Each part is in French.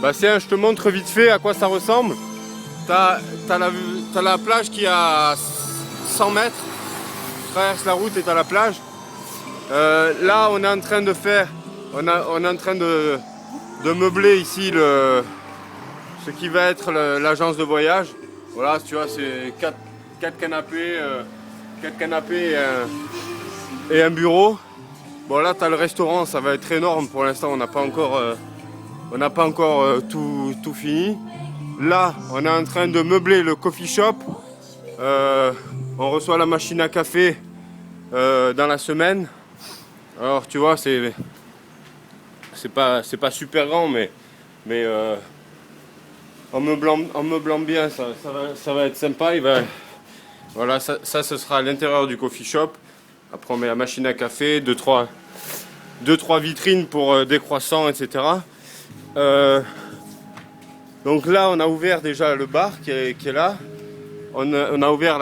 Bah tiens, je te montre vite fait à quoi ça ressemble. T'as la plage qui est à 100 mètres. Tu traverses la route et t'as la plage. Là, on est en train de faire, on est en train de meubler ici ce qui va être l'agence de voyage. Voilà, tu vois, c'est 4 canapés, 4 canapés et un bureau. Bon, là, tu as le restaurant, ça va être énorme. Pour l'instant, on n'a pas encore tout fini. Là, on est en train de meubler le coffee shop. On reçoit la machine à café dans la semaine. Alors, tu vois, c'est pas super grand, mais en meublant bien, ça va être sympa. Voilà, ça, ce sera à l'intérieur du coffee shop. Après, on met la machine à café, 2-3 vitrines pour des croissants, etc. Donc là, on a ouvert déjà le bar qui est là. On a ouvert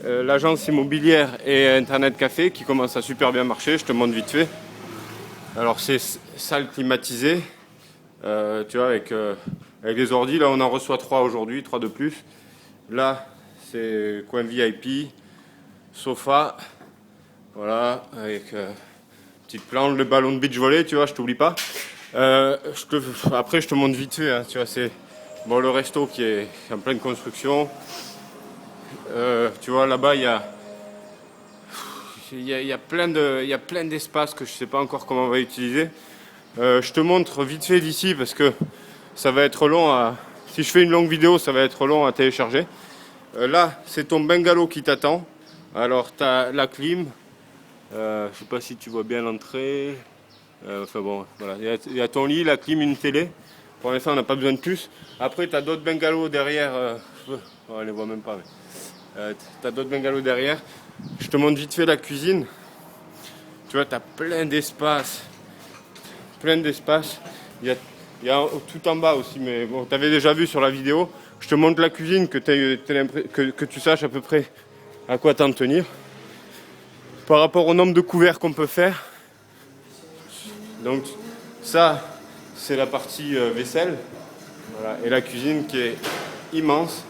l'agence immobilière et Internet Café qui commence à super bien marcher. Je te montre vite fait. Alors, c'est salle climatisée. Tu vois, avec les ordis. Là, on en reçoit 3 aujourd'hui, 3 de plus. Là, c'est coin VIP, sofa. Voilà, avec petite planche, le ballon de beach volley, tu vois, je t'oublie pas. Après, je te montre vite fait, hein, tu vois, c'est bon, le resto qui est en pleine construction. Tu vois, là-bas, il y a plein d'espaces que je sais pas encore comment on va utiliser. Je te montre vite fait d'ici parce que ça va être long à... Si je fais une longue vidéo, ça va être long à télécharger. Là, c'est ton bungalow qui t'attend. Alors, tu as la clim. Je sais pas si tu vois bien l'entrée. Enfin bon, voilà. Il y a ton lit, la clim, une télé. Pour l'instant, on n'a pas besoin de plus. Après, tu as d'autres bungalows derrière. On les voit même pas. Tu as d'autres bungalows derrière. Je te montre vite fait la cuisine. Tu vois, tu as plein d'espace. Il y a tout en bas aussi, mais bon, tu avais déjà vu sur la vidéo. Je te montre la cuisine, que tu saches à peu près à quoi t'en tenir. Par rapport au nombre de couverts qu'on peut faire. Donc ça, c'est la partie vaisselle. Voilà. Et la cuisine qui est immense.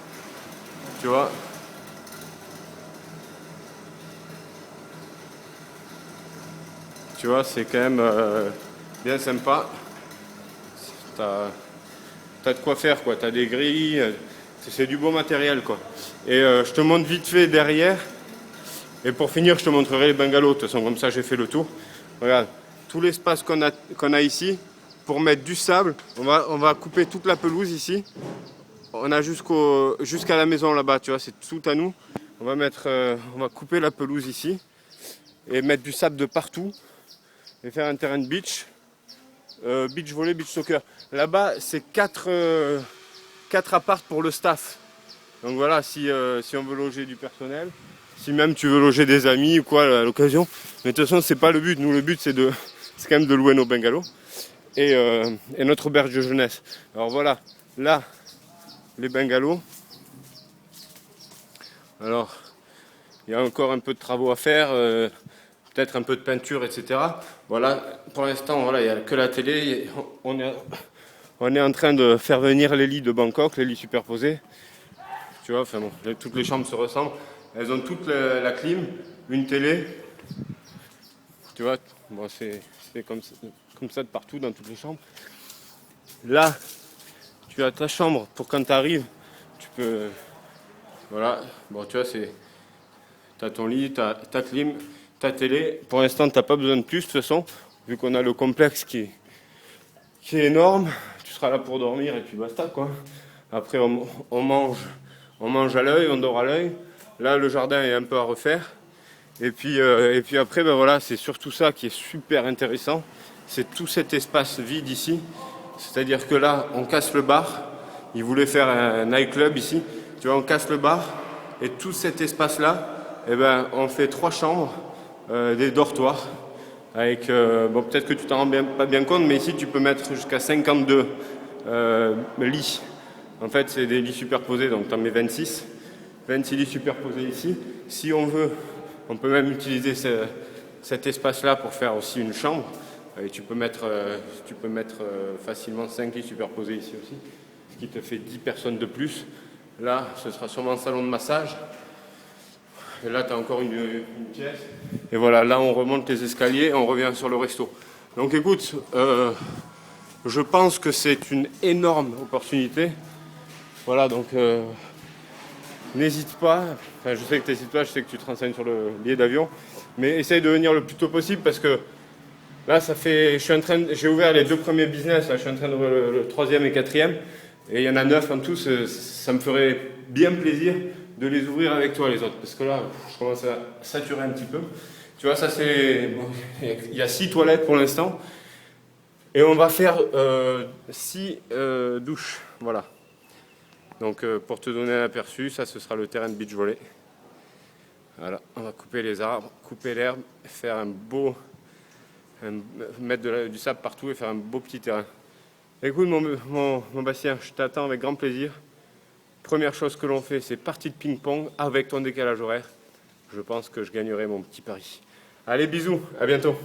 Tu vois. Tu vois, c'est quand même bien sympa. T'as de quoi faire, quoi. T'as des grilles, c'est du beau matériel, quoi. Et je te montre vite fait derrière. Et pour finir, je te montrerai les bungalows. De toute façon, comme ça, j'ai fait le tour. Regarde, tout l'espace qu'on a ici pour mettre du sable. On va couper toute la pelouse ici. On a jusqu'à la maison là-bas, tu vois, c'est tout à nous. On va couper la pelouse ici et mettre du sable de partout et faire un terrain de beach. Beach volley, beach soccer. Là-bas, c'est 4 apparts pour le staff. Donc voilà, si on veut loger du personnel, si même tu veux loger des amis ou quoi à l'occasion. Mais de toute façon, c'est pas le but. Nous, le but, c'est quand même de louer nos bungalows et notre auberge de jeunesse. Alors voilà, là, les bungalows. Alors, il y a encore un peu de travaux à faire. Peut-être un peu de peinture, etc. Voilà, pour l'instant, voilà, il n'y a que la télé. On est en train de faire venir les lits de Bangkok, les lits superposés. Tu vois, enfin bon, toutes les chambres se ressemblent. Elles ont toutes la clim, une télé. Tu vois, bon, c'est comme ça de partout, dans toutes les chambres. Là, tu as ta chambre pour quand tu arrives. Tu peux... Voilà, bon, tu vois, tu as ton lit, ta clim, ta télé. Pour l'instant, tu n'as pas besoin de plus, de toute façon, vu qu'on a le complexe qui est énorme. Tu seras là pour dormir et puis basta, quoi. Après, on mange à l'œil, on dort à l'œil. Là, le jardin est un peu à refaire. Et puis après, ben voilà, c'est surtout ça qui est super intéressant. C'est tout cet espace vide ici. C'est-à-dire que là, on casse le bar. Ils voulaient faire un nightclub ici. Tu vois, on casse le bar. Et tout cet espace-là, eh ben, on fait 3 chambres, des dortoirs. Avec, bon, peut-être que tu t'en rends pas bien compte, mais ici, tu peux mettre jusqu'à 52 lits. En fait, c'est des lits superposés, donc tu en mets 26 lits superposés ici. Si on veut, on peut même utiliser cet espace-là pour faire aussi une chambre. Et tu peux mettre facilement 5 lits superposés ici aussi, ce qui te fait 10 personnes de plus. Là, ce sera sûrement un salon de massage. Et là, tu as encore une pièce. Et voilà, là, on remonte les escaliers, on revient sur le resto. Donc écoute, je pense que c'est une énorme opportunité. Voilà, donc n'hésite pas. Enfin, je sais que tu n'hésites pas, je sais que tu te renseignes sur le billet d'avion. Mais essaye de venir le plus tôt possible parce que là, j'ai ouvert les 2 premiers business, là, je suis en train d'ouvrir le 3e et 4e. Et il y en a 9 en tout, ça me ferait bien plaisir de les ouvrir avec toi les autres. Parce que là, je commence à saturer un petit peu. Tu vois, ça c'est... Bon, il y a 6 toilettes pour l'instant. Et on va faire 6 douches. Voilà. Donc pour te donner un aperçu, ça ce sera le terrain de beach volley. Voilà, on va couper les arbres, couper l'herbe, faire mettre du sable partout et faire un beau petit terrain. Écoute mon Bastien, je t'attends avec grand plaisir. Première chose que l'on fait, c'est partie de ping-pong avec ton décalage horaire. Je pense que je gagnerai mon petit pari. Allez, bisous, à bientôt.